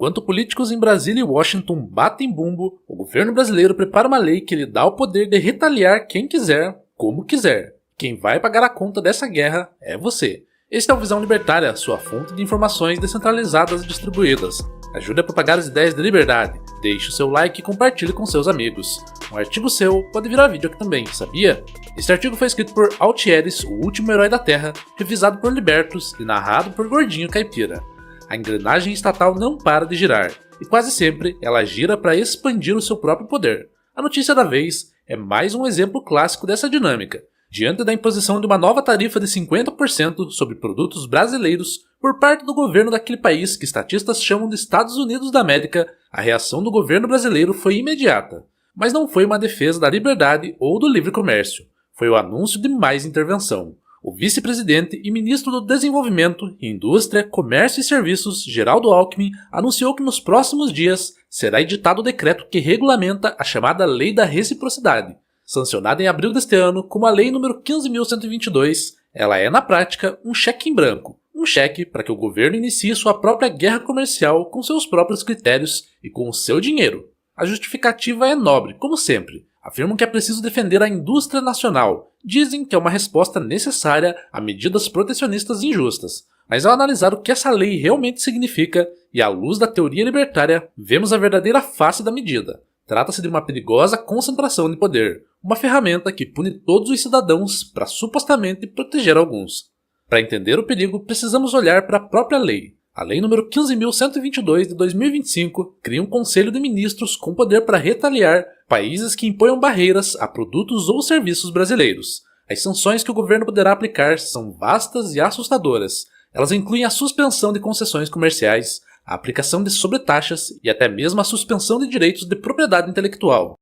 Enquanto políticos em Brasília e Washington batem bumbo, o governo brasileiro prepara uma lei que lhe dá o poder de retaliar quem quiser, como quiser. Quem vai pagar a conta dessa guerra é você. Este é o Visão Libertária, sua fonte de informações descentralizadas e distribuídas. Ajude a propagar as ideias de liberdade. Deixe o seu like e compartilhe com seus amigos. Um artigo seu pode virar vídeo aqui também, sabia? Este artigo foi escrito por Altieres, o último herói da Terra, revisado por Libertos e narrado por Gordinho Caipira. A engrenagem estatal não para de girar, e quase sempre ela gira para expandir o seu próprio poder. A notícia da vez é mais um exemplo clássico dessa dinâmica. Diante da imposição de uma nova tarifa de 50% sobre produtos brasileiros por parte do governo daquele país que estatistas chamam de Estados Unidos da América, a reação do governo brasileiro foi imediata. Mas não foi uma defesa da liberdade ou do livre comércio, foi o anúncio de mais intervenção. O vice-presidente e ministro do Desenvolvimento, Indústria, Comércio e Serviços, Geraldo Alckmin, anunciou que nos próximos dias será editado o decreto que regulamenta a chamada Lei da Reciprocidade. Sancionada em abril deste ano como a Lei nº 15.122, ela é, na prática, um cheque em branco. Um cheque para que o governo inicie sua própria guerra comercial com seus próprios critérios e com o seu dinheiro. A justificativa é nobre, como sempre. Afirmam que é preciso defender a indústria nacional. Dizem que é uma resposta necessária a medidas protecionistas injustas. Mas ao analisar o que essa lei realmente significa, e à luz da teoria libertária, vemos a verdadeira face da medida. Trata-se de uma perigosa concentração de poder, uma ferramenta que pune todos os cidadãos para supostamente proteger alguns. Para entender o perigo, precisamos olhar para a própria lei. A Lei nº 15.122 de 2025 cria um Conselho de Ministros com poder para retaliar países que imponham barreiras a produtos ou serviços brasileiros. As sanções que o governo poderá aplicar são vastas e assustadoras. Elas incluem a suspensão de concessões comerciais, a aplicação de sobretaxas e até mesmo a suspensão de direitos de propriedade intelectual.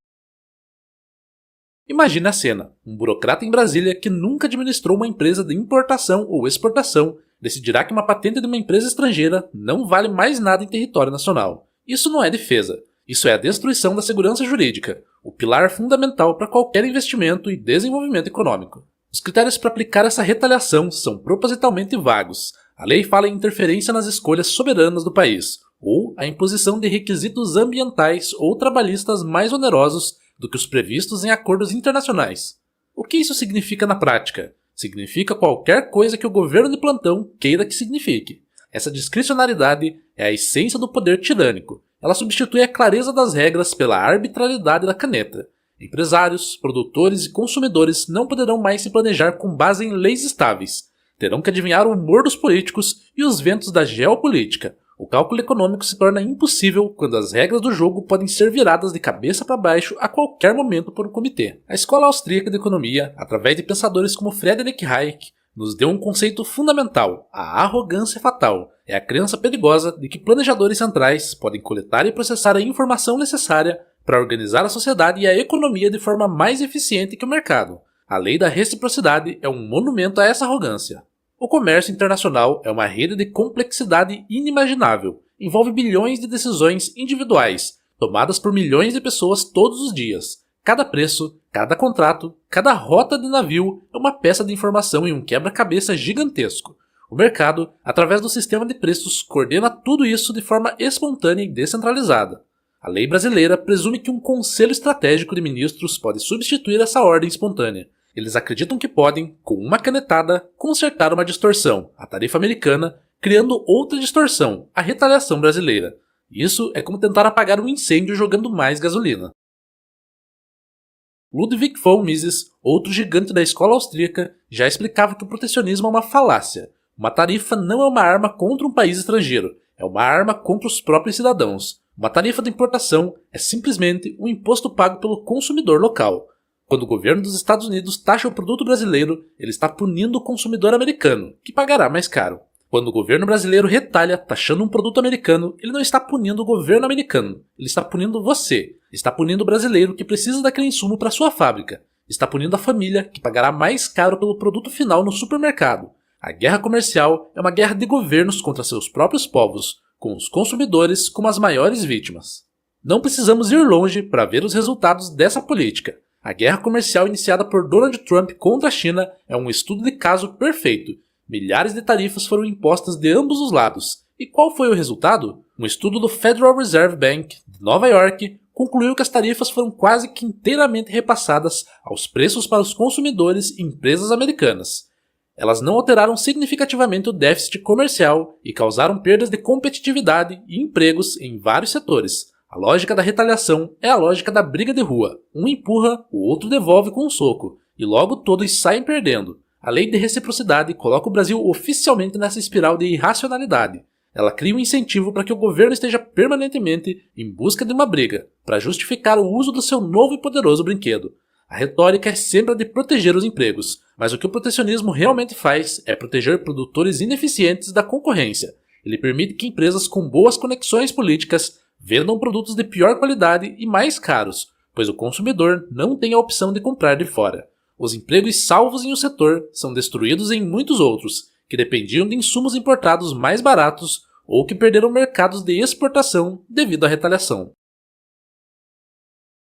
Imagine a cena: um burocrata em Brasília que nunca administrou uma empresa de importação ou exportação decidirá que uma patente de uma empresa estrangeira não vale mais nada em território nacional. Isso não é defesa. Isso é a destruição da segurança jurídica, o pilar fundamental para qualquer investimento e desenvolvimento econômico. Os critérios para aplicar essa retaliação são propositalmente vagos. A lei fala em interferência nas escolhas soberanas do país, ou a imposição de requisitos ambientais ou trabalhistas mais onerosos do que os previstos em acordos internacionais. O que isso significa na prática? Significa qualquer coisa que o governo de plantão queira que signifique. Essa discricionariedade é a essência do poder tirânico. Ela substitui a clareza das regras pela arbitrariedade da caneta. Empresários, produtores e consumidores não poderão mais se planejar com base em leis estáveis. Terão que adivinhar o humor dos políticos e os ventos da geopolítica. O cálculo econômico se torna impossível quando as regras do jogo podem ser viradas de cabeça para baixo a qualquer momento por um comitê. A Escola Austríaca de Economia, através de pensadores como Friedrich Hayek, nos deu um conceito fundamental: a arrogância fatal. É a crença perigosa de que planejadores centrais podem coletar e processar a informação necessária para organizar a sociedade e a economia de forma mais eficiente que o mercado. A lei da reciprocidade é um monumento a essa arrogância. O comércio internacional é uma rede de complexidade inimaginável. Envolve bilhões de decisões individuais, tomadas por milhões de pessoas todos os dias. Cada preço, cada contrato, cada rota de navio é uma peça de informação e um quebra-cabeça gigantesco. O mercado, através do sistema de preços, coordena tudo isso de forma espontânea e descentralizada. A lei brasileira presume que um conselho estratégico de ministros pode substituir essa ordem espontânea. Eles acreditam que podem, com uma canetada, consertar uma distorção, a tarifa americana, criando outra distorção, a retaliação brasileira. Isso é como tentar apagar um incêndio jogando mais gasolina. Ludwig von Mises, outro gigante da escola austríaca, já explicava que o protecionismo é uma falácia. Uma tarifa não é uma arma contra um país estrangeiro, é uma arma contra os próprios cidadãos. Uma tarifa de importação é simplesmente um imposto pago pelo consumidor local. Quando o governo dos Estados Unidos taxa o produto brasileiro, ele está punindo o consumidor americano, que pagará mais caro. Quando o governo brasileiro retalha taxando um produto americano, ele não está punindo o governo americano, ele está punindo você. Está punindo o brasileiro que precisa daquele insumo para sua fábrica. Está punindo a família, que pagará mais caro pelo produto final no supermercado. A guerra comercial é uma guerra de governos contra seus próprios povos, com os consumidores como as maiores vítimas. Não precisamos ir longe para ver os resultados dessa política. A guerra comercial iniciada por Donald Trump contra a China é um estudo de caso perfeito. Milhares de tarifas foram impostas de ambos os lados, E qual foi o resultado? Um estudo do Federal Reserve Bank de Nova York concluiu que as tarifas foram quase que inteiramente repassadas aos preços para os consumidores e empresas americanas. Elas não alteraram significativamente o déficit comercial e causaram perdas de competitividade e empregos em vários setores. A lógica da retaliação é a lógica da briga de rua. Um empurra, o outro devolve com um soco, e logo todos saem perdendo. A lei de reciprocidade coloca o Brasil oficialmente nessa espiral de irracionalidade. Ela cria um incentivo para que o governo esteja permanentemente em busca de uma briga, para justificar o uso do seu novo e poderoso brinquedo. A retórica é sempre a de proteger os empregos, mas o que o protecionismo realmente faz é proteger produtores ineficientes da concorrência. Ele permite que empresas com boas conexões políticas vendam produtos de pior qualidade e mais caros, pois o consumidor não tem a opção de comprar de fora. Os empregos salvos em um setor são destruídos em muitos outros, que dependiam de insumos importados mais baratos ou que perderam mercados de exportação devido à retaliação.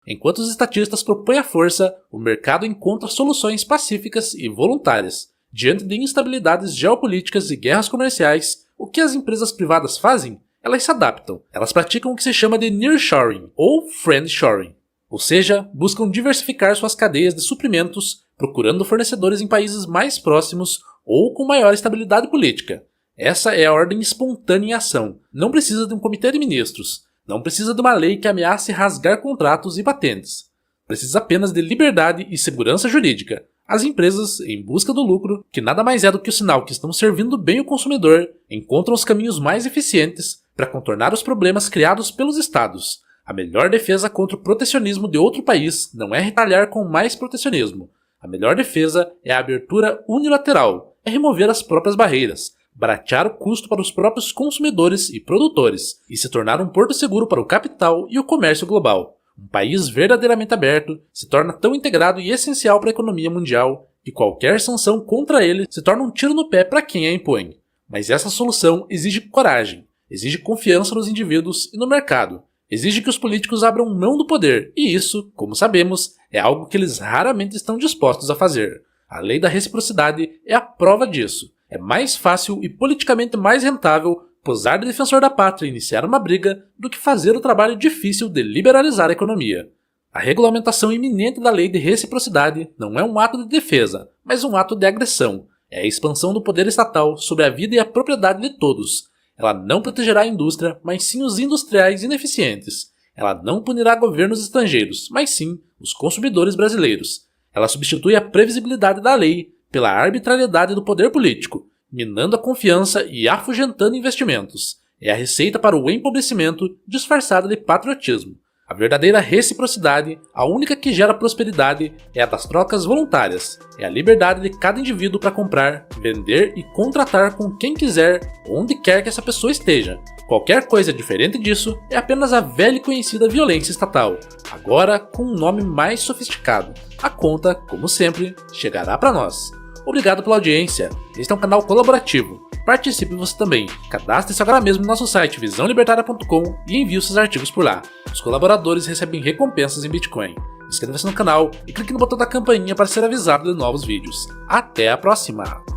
Enquanto os estatistas propõem a força, o mercado encontra soluções pacíficas e voluntárias. Diante de instabilidades geopolíticas e guerras comerciais, o que as empresas privadas fazem? Elas se adaptam. Elas praticam o que se chama de nearshoring ou friendshoring. Ou seja, buscam diversificar suas cadeias de suprimentos, procurando fornecedores em países mais próximos ou com maior estabilidade política. Essa é a ordem espontânea em ação. Não precisa de um comitê de ministros. Não precisa de uma lei que ameace rasgar contratos e patentes. Precisa apenas de liberdade e segurança jurídica. As empresas, em busca do lucro, que nada mais é do que o sinal que estão servindo bem o consumidor, encontram os caminhos mais eficientes para contornar os problemas criados pelos estados. A melhor defesa contra o protecionismo de outro país não é retalhar com mais protecionismo. A melhor defesa é a abertura unilateral, é remover as próprias barreiras, baratear o custo para os próprios consumidores e produtores e se tornar um porto seguro para o capital e o comércio global. Um país verdadeiramente aberto se torna tão integrado e essencial para a economia mundial que qualquer sanção contra ele se torna um tiro no pé para quem a impõe. Mas essa solução exige coragem, exige confiança nos indivíduos e no mercado. Exige que os políticos abram mão do poder, e isso, como sabemos, é algo que eles raramente estão dispostos a fazer. A lei da reciprocidade é a prova disso. É mais fácil e politicamente mais rentável posar de defensor da pátria e iniciar uma briga do que fazer o trabalho difícil de liberalizar a economia. A regulamentação iminente da lei de reciprocidade não é um ato de defesa, mas um ato de agressão. É a expansão do poder estatal sobre a vida e a propriedade de todos. Ela não protegerá a indústria, mas sim os industriais ineficientes. Ela não punirá governos estrangeiros, mas sim os consumidores brasileiros. Ela substitui a previsibilidade da lei pela arbitrariedade do poder político, minando a confiança e afugentando investimentos. É a receita para o empobrecimento disfarçada de patriotismo. A verdadeira reciprocidade, a única que gera prosperidade, é a das trocas voluntárias. É a liberdade de cada indivíduo para comprar, vender e contratar com quem quiser, onde quer que essa pessoa esteja. Qualquer coisa diferente disso é apenas a velha e conhecida violência estatal, agora com um nome mais sofisticado. A conta, como sempre, chegará para nós. Obrigado pela audiência. Este é um canal colaborativo. Participe você também. Cadastre-se agora mesmo no nosso site visãolibertaria.com e envie os seus artigos por lá. Os colaboradores recebem recompensas em Bitcoin. Inscreva-se no canal e clique no botão da campainha para ser avisado de novos vídeos. Até a próxima!